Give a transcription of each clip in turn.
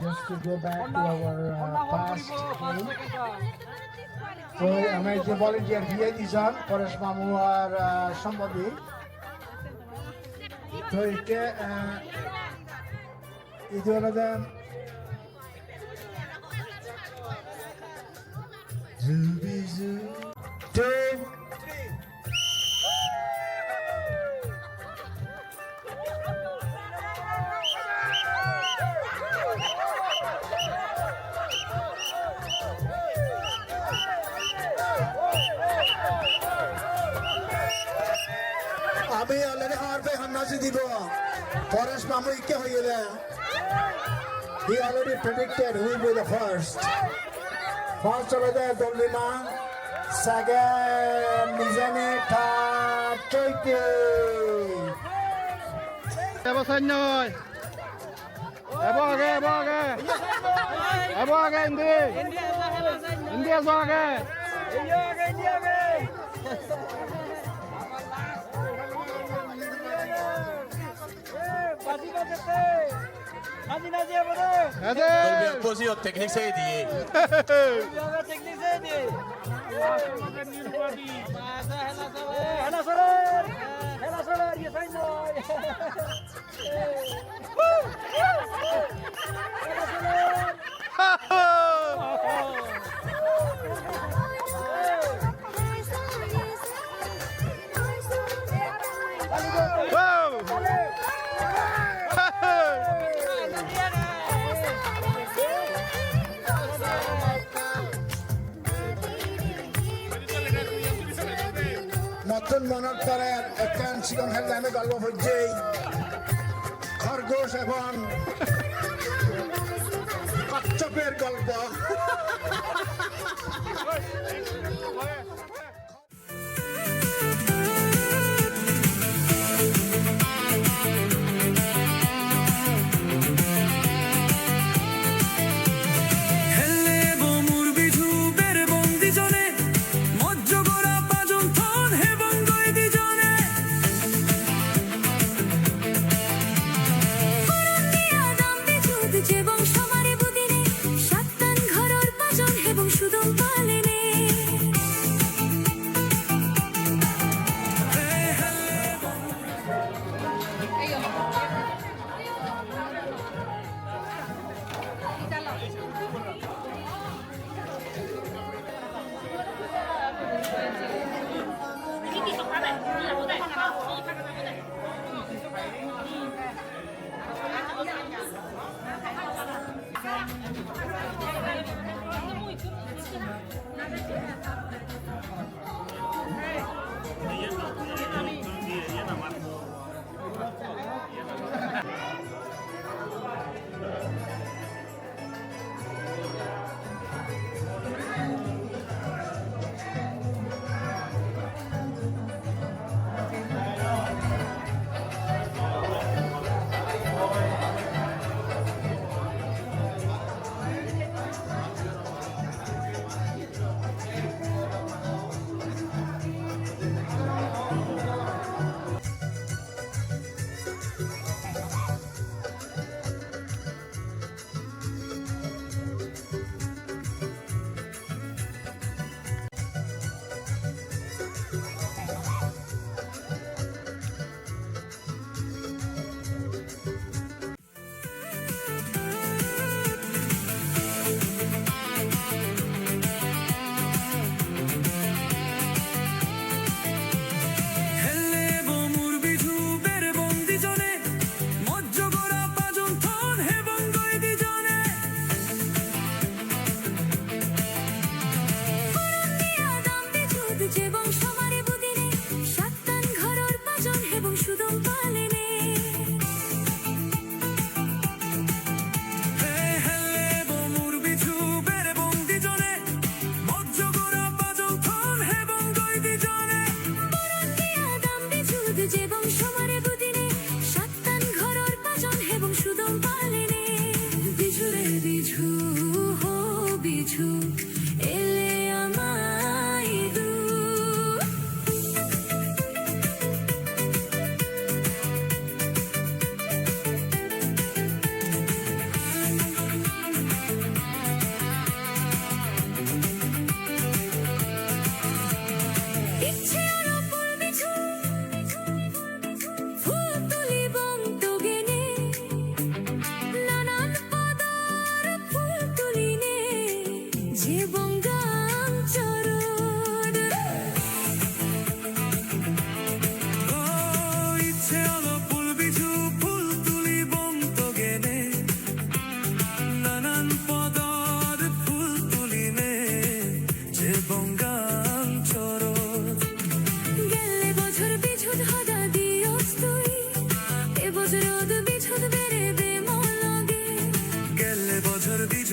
just to go back to our past game. So আমরা যে volunteer Vi দিয়েছেন পরেশ মামু আর সম্বন্ধী তো এটা ಇದು ಅಲ್ಲದ আমি অলরেডি হার পে হান্নাসি দিব পরেশ মামু ইকে হয়ে গেলে he already predicted who will be the first হলো যে দলিমা second মিজানে third চৈতে এবার সাইনয় এবার আগে ইন্ডিয়া যাও আগে Position teknik saya di. Teknik saya di. Hela solar, ya saya noy. নতুন মনত করার একটা চিকন খেলতে আমি গল্প হচ্ছে খরগোশ এবং কচ্ছপের গল্প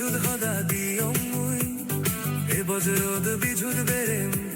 বিঝুদ হদা দিয়ম মুই এ বজরদ বিঝুদ বেরেম